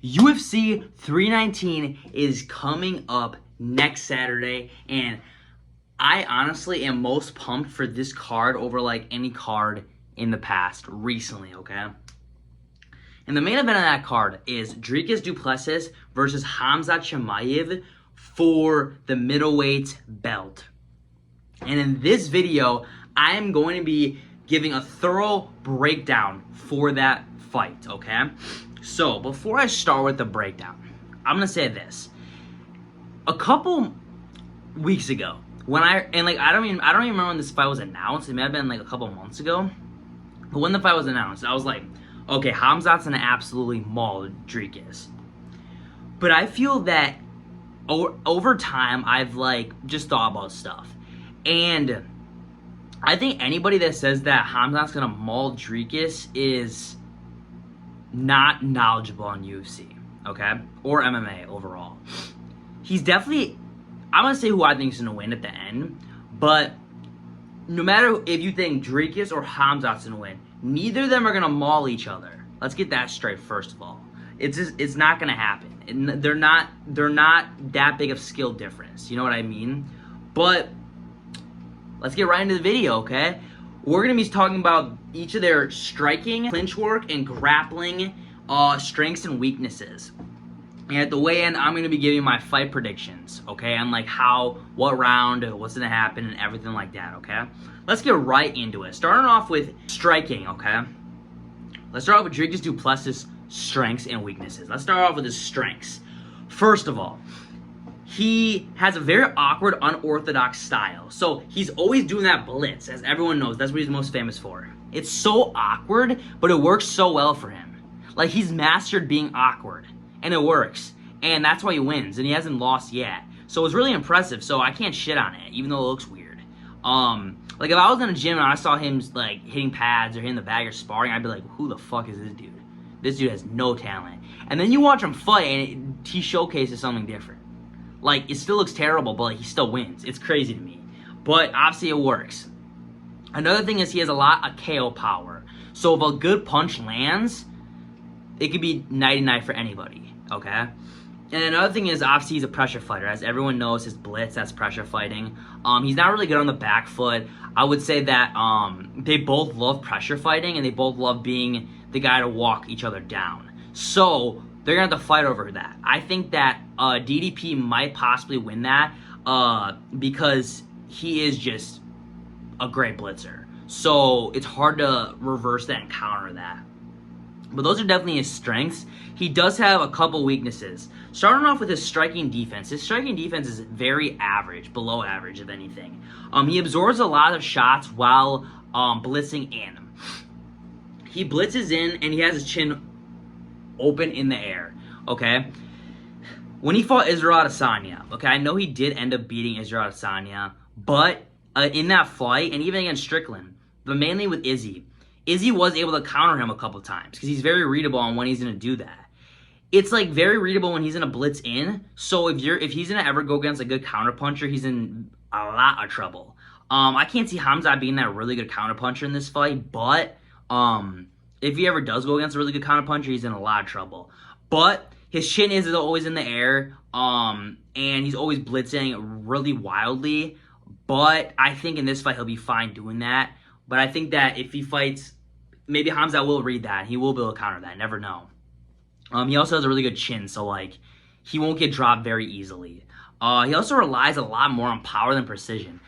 UFC 319 is coming up next Saturday, and I honestly am most pumped for this card over like any card in the past recently, okay? And the main event of that card is Dricus du Plessis versus Khamzat Chimaev for the middleweight belt. And in this video, I am going to be giving a thorough breakdown for that fight, okay? So, before I start with the breakdown, I'm going to say this. A couple weeks ago, I don't even remember when this fight was announced. It may have been like a couple months ago. But when the fight was announced, I was like, okay, Khamzat's gonna absolutely maul Dricus. But I feel that over time, I've just thought about stuff. And I think anybody that says that Khamzat's gonna maul Dricus is not knowledgeable on UFC, okay? Or MMA overall. He's definitely, I'm gonna say who I think is gonna win at the end, but no matter if you think Dricus or Khamzat's gonna win, neither of them are gonna maul each other. Let's get that straight first of all. It's not gonna happen. And they're not that big of skill difference. You know what I mean? But let's get right into the video, okay? We're gonna be talking about each of their striking, clinch work, and grappling strengths and weaknesses. And at the weigh-in, I'm going to be giving my fight predictions, okay? On what round, what's going to happen, and everything like that, okay? Let's get right into it. Starting off with striking, okay? Let's start off with Dricus du Plessis' strengths and weaknesses. Let's start off with his strengths. First of all, he has a very awkward, unorthodox style. So he's always doing that blitz, as everyone knows. That's what he's most famous for. It's so awkward, but it works so well for him. Like, he's mastered being awkward. And it works. And that's why he wins. And he hasn't lost yet. So it's really impressive. So I can't shit on it, even though it looks weird. If I was in a gym and I saw him, hitting pads or hitting the bag or sparring, I'd be like, who the fuck is this dude? This dude has no talent. And then you watch him fight, and he showcases something different. It still looks terrible, but he still wins. It's crazy to me. But obviously it works. Another thing is he has a lot of KO power. So if a good punch lands, it could be night and night for anybody. Okay? And another thing is, obviously, he's a pressure fighter. As everyone knows, his blitz, that's pressure fighting. He's not really good on the back foot. I would say that they both love pressure fighting, and they both love being the guy to walk each other down. So, they're going to have to fight over that. I think that DDP might possibly win that because he is just a great blitzer. So, it's hard to reverse that and counter that. But those are definitely his strengths. He does have a couple weaknesses. Starting off with his striking defense. His striking defense is very average, below average if anything. He absorbs a lot of shots while blitzing in. He blitzes in and he has his chin open in the air, okay? When he fought Israel Adesanya, okay, I know he did end up beating Israel Adesanya, but in that fight, and even against Strickland, but mainly with Izzy was able to counter him a couple times because he's very readable on when he's going to do that. It's very readable when he's in a blitz in. So if he's going to ever go against a good counterpuncher, he's in a lot of trouble. I can't see Khamzat being that really good counterpuncher in this fight, but if he ever does go against a really good counterpuncher, he's in a lot of trouble. But his chin is always in the air, and he's always blitzing really wildly. But I think in this fight he'll be fine doing that. But I think that if he fights, maybe Khamzat will read that. He will be able to counter that. Never know. He also has a really good chin, so he won't get dropped very easily. He also relies a lot more on power than precision.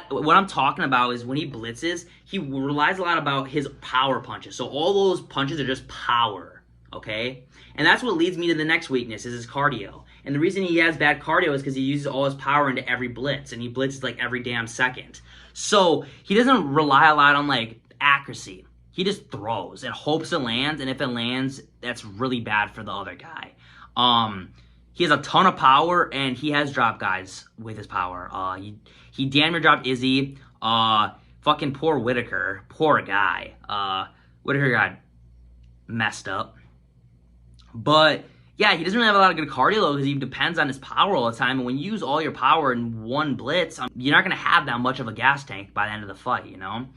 What I'm talking about is when he blitzes, he relies a lot about his power punches. So all those punches are just power, okay? And that's what leads me to the next weakness, is his cardio. And the reason he has bad cardio is because he uses all his power into every blitz, and he blitzes every damn second. So he doesn't rely a lot on accuracy. He just throws and hopes it lands, and if it lands, that's really bad for the other guy. He has a ton of power, and he has dropped guys with his power. He damn near dropped Izzy. Fucking poor Whitaker. Poor guy. Whitaker got messed up. But yeah, he doesn't really have a lot of good cardio though because he depends on his power all the time. And when you use all your power in one blitz, you're not going to have that much of a gas tank by the end of the fight, you know?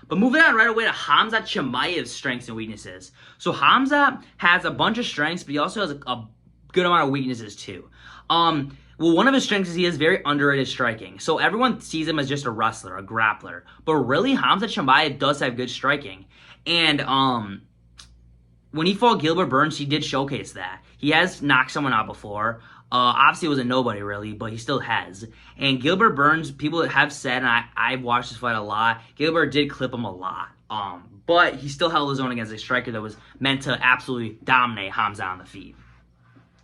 But moving on right away to Khamzat Chimaev's strengths and weaknesses. So Khamzat has a bunch of strengths, but he also has a good amount of weaknesses too. Well, one of his strengths is he has very underrated striking. So everyone sees him as just a wrestler, a grappler. But really, Khamzat Chimaev does have good striking. And when he fought Gilbert Burns, he did showcase that. He has knocked someone out before. Obviously, it was a nobody, really, but he still has. And Gilbert Burns, people have said, and I've watched this fight a lot, Gilbert did clip him a lot. But he still held his own against a striker that was meant to absolutely dominate Khamzat on the feet.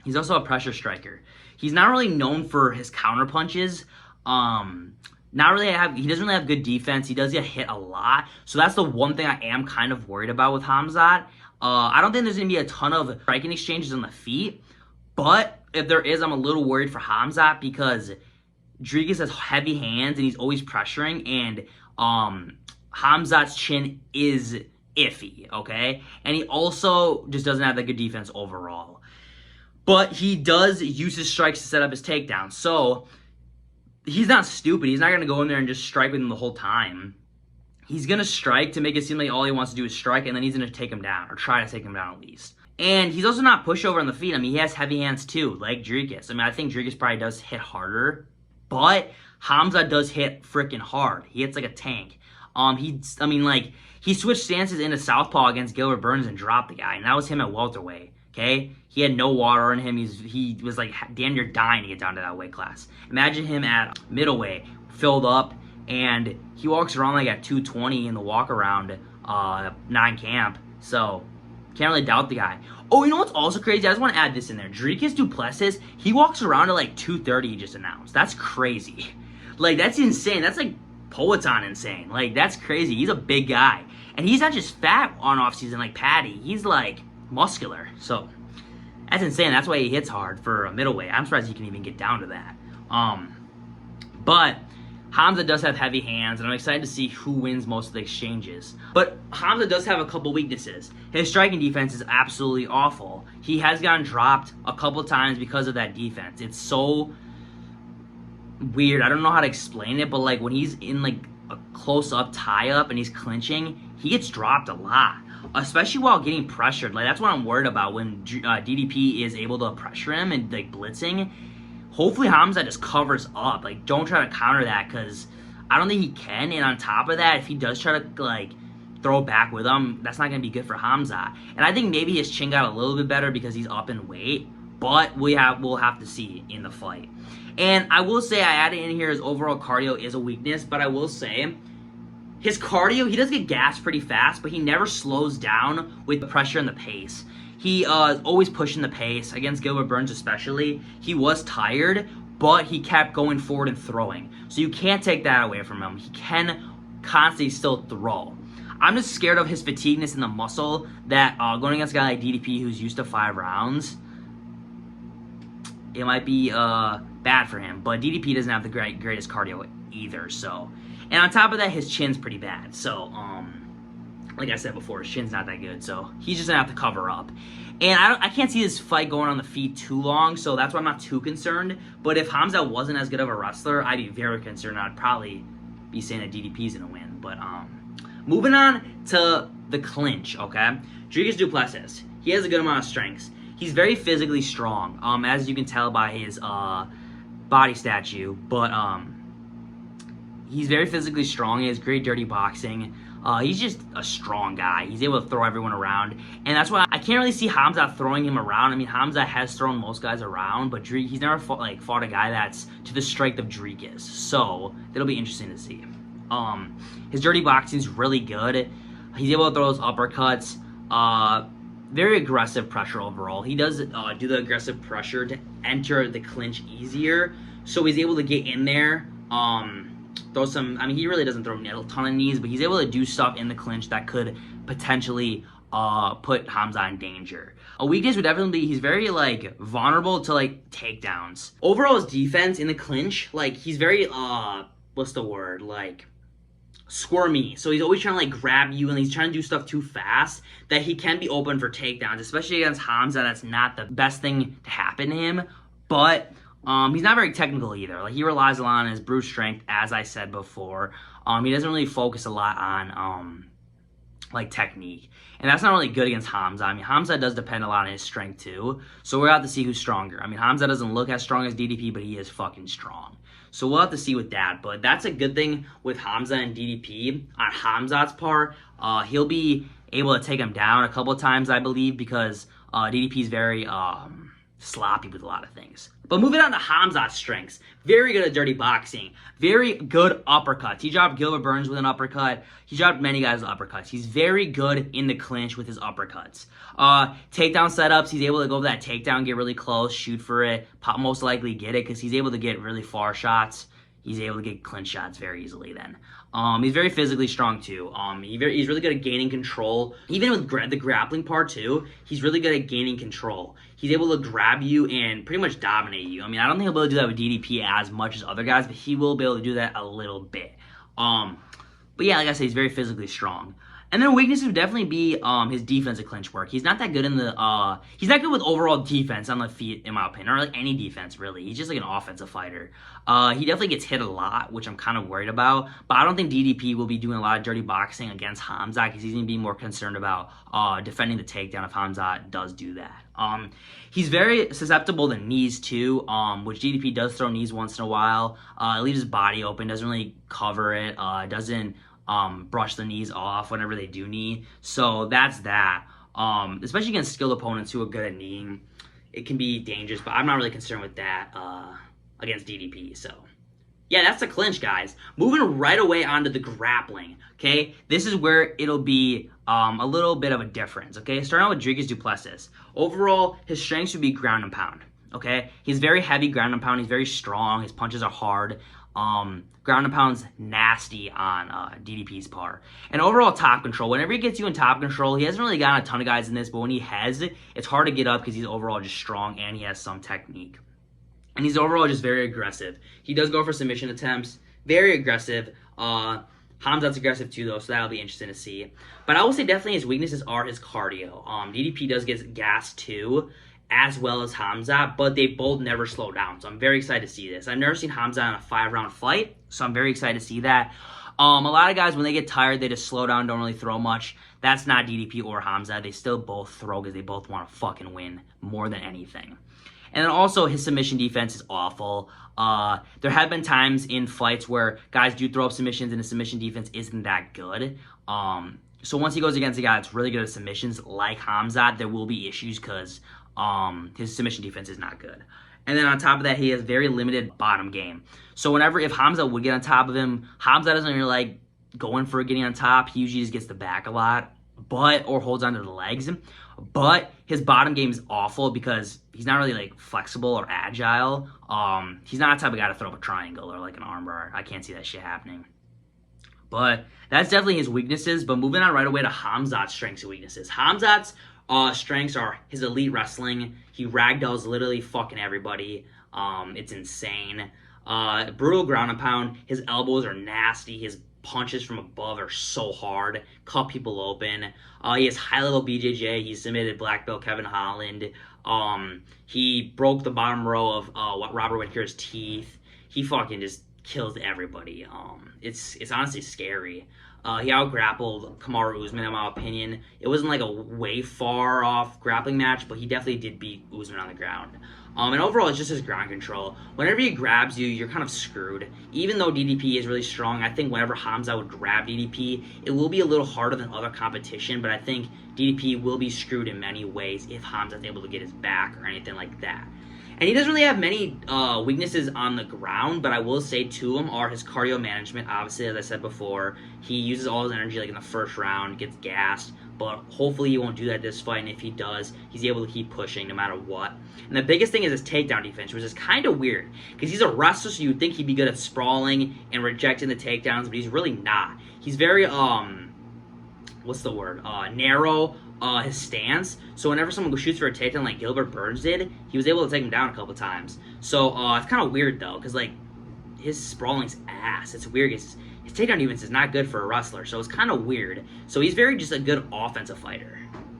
He's also a pressure striker. He's not really known for his counter punches. He doesn't really have good defense. He does get hit a lot. So that's the one thing I am kind of worried about with Khamzat. I don't think there's going to be a ton of striking exchanges on the feet. But if there is, I'm a little worried for Khamzat because Dricus has heavy hands and he's always pressuring. And Khamzat's chin is iffy, okay? And he also just doesn't have that good defense overall. But he does use his strikes to set up his takedowns. So he's not stupid. He's not going to go in there and just strike with him the whole time. He's going to strike to make it seem like all he wants to do is strike, and then he's going to take him down, or try to take him down at least. And he's also not pushover on the feet. I mean, he has heavy hands too, like Dricus. I mean, I think Dricus probably does hit harder, but Khamzat does hit freaking hard. He hits like a tank. He switched stances into southpaw against Gilbert Burns and dropped the guy, and that was him at welterweight. Okay, he had no water in him. He was like damn near dying to get down to that weight class. Imagine him at middleweight, filled up, and he walks around like at 220 in the walk around non-camp. So can't really doubt the guy. Oh, you know what's also crazy? I just want to add this in there. Dricus Plessis, he walks around at like 230. He just announced. That's crazy. Like that's insane. That's like Poetan insane. Like that's crazy. He's a big guy, and he's not just fat on off season like Patty. He's like muscular. So that's insane. That's why he hits hard for a middleweight. I'm surprised he can even get down to that. But Khamzat does have heavy hands, and I'm excited to see who wins most of the exchanges. But Khamzat does have a couple weaknesses. His striking defense is absolutely awful. He has gotten dropped a couple times because of that defense. It's so weird. I don't know how to explain it, but like when he's in like a close-up tie-up and he's clinching, he gets dropped a lot. Especially while getting pressured. Like that's what I'm worried about when DDP is able to pressure him and like blitzing. Hopefully Khamzat just covers up. Like don't try to counter that because I don't think he can. And on top of that, if he does try to like throw back with him, that's not going to be good for Khamzat. And I think maybe his chin got a little bit better because he's up in weight. But we'll have to see in the fight. And I will say I added in here his overall cardio is a weakness. But I will say his cardio, he does get gassed pretty fast, but he never slows down with the pressure and the pace. He is always pushing the pace. Against Gilbert Burns especially, he was tired, but he kept going forward and throwing. So you can't take that away from him. He can constantly still throw. I'm just scared of his fatigueness in the muscle that going against a guy like DDP who's used to 5 rounds, it might be bad for him. But DDP doesn't have the greatest cardio either, so... And on top of that, his chin's pretty bad. So, like I said before, his chin's not that good. So, he's just going to have to cover up. And I can't see this fight going on the feet too long. So, that's why I'm not too concerned. But if Khamzat wasn't as good of a wrestler, I'd be very concerned. I'd probably be saying that DDP's going to win. But, moving on to the clinch, okay? Dricus Plessis. He has a good amount of strengths. He's very physically strong, as you can tell by his body statue. But, he's very physically strong. He has great dirty boxing. He's just a strong guy. He's able to throw everyone around. And that's why I can't really see Khamzat throwing him around. I mean, Khamzat has thrown most guys around, but he's never fought a guy that's to the strength of Dricus. So, it'll be interesting to see. His dirty boxing is really good. He's able to throw those uppercuts. Very aggressive pressure overall. He does do the aggressive pressure to enter the clinch easier. So, he's able to get in there. Throw some, I mean, he really doesn't throw a ton of knees, but he's able to do stuff in the clinch that could potentially put Khamzat in danger. A weakness would definitely be he's very, like, vulnerable to, like, takedowns. Overall, his defense in the clinch, like, he's very, what's the word, like, squirmy. So he's always trying to, like, grab you, and he's trying to do stuff too fast that he can be open for takedowns, especially against Khamzat. That's not the best thing to happen to him, but He's not very technical either. Like, he relies a lot on his brute strength, as I said before. He doesn't really focus a lot on like technique, and that's not really good against Khamzat. I mean, Khamzat does depend a lot on his strength too, so we'll have to see who's stronger. I mean, Khamzat doesn't look as strong as DDP, but he is fucking strong. So we'll have to see with that, but that's a good thing with Khamzat and DDP. On Khamzat's part, he'll be able to take him down a couple of times, I believe, because DDP is very sloppy with a lot of things. But moving on to Khamzat's strengths, very good at dirty boxing, very good uppercuts. He dropped Gilbert Burns with an uppercut. He dropped many guys with uppercuts. He's very good in the clinch with his uppercuts. Takedown setups, he's able to go for that takedown, get really close, shoot for it, most likely get it because he's able to get really far shots. He's able to get clinch shots very easily then. He's very physically strong too. He's really good at gaining control. Even with the grappling part too, he's really good at gaining control. He's able to grab you and pretty much dominate you. I mean, I don't think he'll be able to do that with DDP as much as other guys, but he will be able to do that a little bit. But yeah, like I said, he's very physically strong. And then weaknesses would definitely be his defensive clinch work. He's not that good in the he's not good with overall defense on the feet, in my opinion, or like any defense really. He's just like an offensive fighter. He definitely gets hit a lot, which I'm kind of worried about. But I don't think DDP will be doing a lot of dirty boxing against Khamzat because he's going to be more concerned about defending the takedown if Khamzat does do that. He's very susceptible to knees too, which DDP does throw knees once in a while. It leaves his body open, doesn't really cover it, doesn't brush the knees off whenever they do knee. So that's that. Especially against skilled opponents who are good at kneeing, it can be dangerous, but I'm not really concerned with that against DDP. So yeah, that's the clinch, guys. Moving right away onto the grappling, okay? This is where it'll be a little bit of a difference, okay? Starting out with Dricus du Plessis. Overall, his strengths would be ground and pound, okay? He's very heavy ground and pound. He's very strong. His punches are hard. Ground and pound's nasty on DDP's part. And overall top control, whenever he gets you in top control, he hasn't really gotten a ton of guys in this, but when he has, it's hard to get up because he's overall just strong and he has some technique. And he's overall just very aggressive. He does go for submission attempts, very aggressive. Khamzat's aggressive too, though, so that'll be interesting to see. But I will say definitely his weaknesses are his cardio. DDP does get gassed too, as well as Khamzat, but they both never slow down. So I'm very excited to see this. I've never seen Khamzat in a 5-round fight, so I'm very excited to see that. A lot of guys, when they get tired, they just slow down, don't really throw much. That's not DDP or Khamzat. They still both throw because they both want to fucking win more than anything. And then also, his submission defense is awful. There have been times in fights where guys do throw up submissions and his submission defense isn't that good. So once he goes against a guy that's really good at submissions like Khamzat, there will be issues because his submission defense is not good. And then on top of that, he has very limited bottom game. So if Khamzat would get on top of him, Khamzat doesn't really like going for getting on top. He usually just gets the back a lot, or holds onto the legs. But his bottom game is awful because he's not really like flexible or agile. He's not the type of guy to throw up a triangle or like an armbar. I can't see that shit happening. But that's definitely his weaknesses. But moving on right away to Khamzat's strengths and weaknesses. Khamzat's strengths are his elite wrestling. He ragdolls literally fucking everybody. It's insane. Brutal ground and pound. His elbows are nasty. His punches from above are so hard. Cut people open. He has high-level BJJ. He submitted black belt Kevin Holland. He broke the bottom row of Robert Whittaker's teeth. He fucking just kills everybody. It's honestly scary. He out-grappled Kamaru Usman, in my opinion. It wasn't like a way far off grappling match, but he definitely did beat Usman on the ground. And overall, it's just his ground control. Whenever he grabs you, you're kind of screwed. Even though DDP is really strong, I think whenever Khamzat would grab DDP, it will be a little harder than other competition, but I think DDP will be screwed in many ways if Khamzat's able to get his back or anything like that. And he doesn't really have many weaknesses on the ground, but I will say two of them are his cardio management. Obviously, as I said before, he uses all his energy like in the first round, gets gassed, but hopefully he won't do that this fight, and if he does, he's able to keep pushing no matter what. And the biggest thing is his takedown defense, which is kind of weird, because he's a wrestler, so you'd think he'd be good at sprawling and rejecting the takedowns, but he's really not. He's very, narrow, his stance. So whenever someone shoots for a takedown like Gilbert Burns did, he was able to take him down a couple times. So it's kind of weird though, because like his sprawling's ass. It's weird. His takedown defense is not good for a wrestler, so it's kind of weird. So he's very just a good offensive fighter.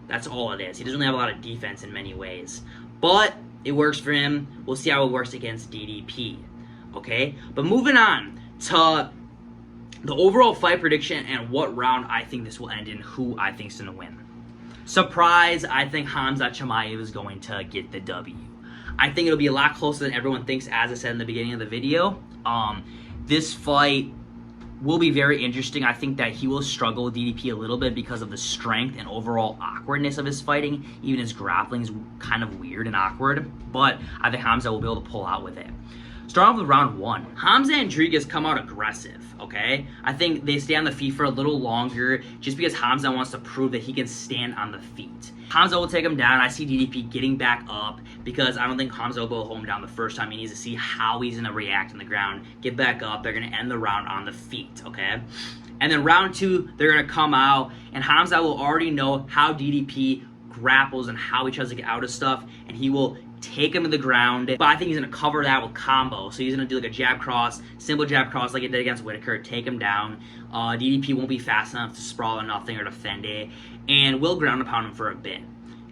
That's all it is. He doesn't really have a lot of defense in many ways. But It works for him. We'll see how it works against DDP. Okay? But moving on to the overall fight prediction and what round I think this will end in, who I think is going to win. Surprise, I think Khamzat Chimaev is going to get the W. I think it'll be a lot closer than everyone thinks, as I said in the beginning of the video. This fight will be very interesting. I think that he will struggle with DDP a little bit because of the strength and overall awkwardness of his fighting. Even his grappling is kind of weird and awkward, but I think Khamzat will be able to pull out with it. Starting off with round one, Khamzat and Dricus come out aggressive, okay? I think they stay on the feet for a little longer just because Khamzat wants to prove that he can stand on the feet. Khamzat will take him down. I see DDP getting back up because I don't think Khamzat will hold him down the first time. He needs to see how he's going to react on the ground, get back up. They're going to end the round on the feet, okay? And then round two, they're going to come out, and Khamzat will already know how DDP grapples and how he tries to get out of stuff, and he will take him to the ground, but I think he's going to cover that with combo. So he's going to do like a jab cross, simple jab cross like he did against Whitaker, take him down. DDP won't be fast enough to sprawl or nothing or defend it, and will ground and pound him for a bit.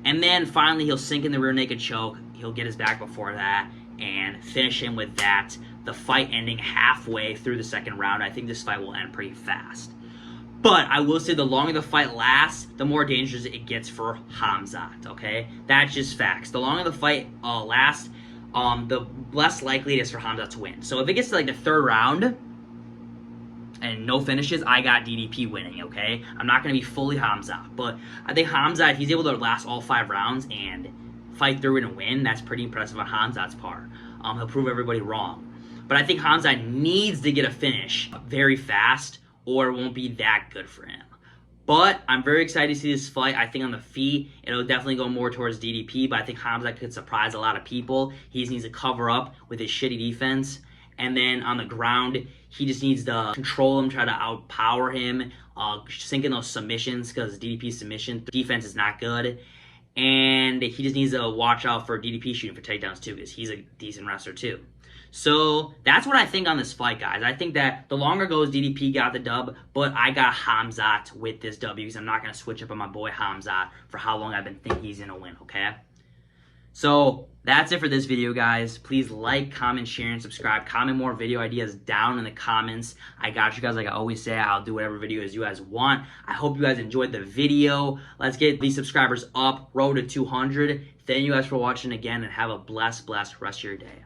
And then finally he'll sink in the rear naked choke. He'll get his back before that and finish him with that. The fight ending halfway through the second round. I think this fight will end pretty fast. But I will say the longer the fight lasts, the more dangerous it gets for Khamzat, okay? That's just facts. The longer the fight lasts, the less likely it is for Khamzat to win. So if it gets to like the third round and no finishes, I got DDP winning, okay? I'm not going to be fully Khamzat, but I think Khamzat, if he's able to last all 5 rounds and fight through it and win, that's pretty impressive on Khamzat's part. He'll prove everybody wrong. But I think Khamzat needs to get a finish very fast, or it won't be that good for him. But I'm very excited to see this fight. I think on the feet, it'll definitely go more towards DDP, but I think Khamzat could surprise a lot of people. He just needs to cover up with his shitty defense. And then on the ground, he just needs to control him, try to outpower him, sink in those submissions, because DDP's submission defense is not good. And he just needs to watch out for DDP shooting for takedowns too, because he's a decent wrestler too. So that's what I think on this fight, guys. I think that the longer it goes, DDP got the dub, but I got Khamzat with this W because I'm not going to switch up on my boy Khamzat for how long I've been thinking he's going to win, okay? So that's it for this video, guys. Please like, comment, share, and subscribe. Comment more video ideas down in the comments. I got you guys. Like I always say, I'll do whatever videos you guys want. I hope you guys enjoyed the video. Let's get these subscribers up, road to 200. Thank you guys for watching again, and have a blessed rest of your day.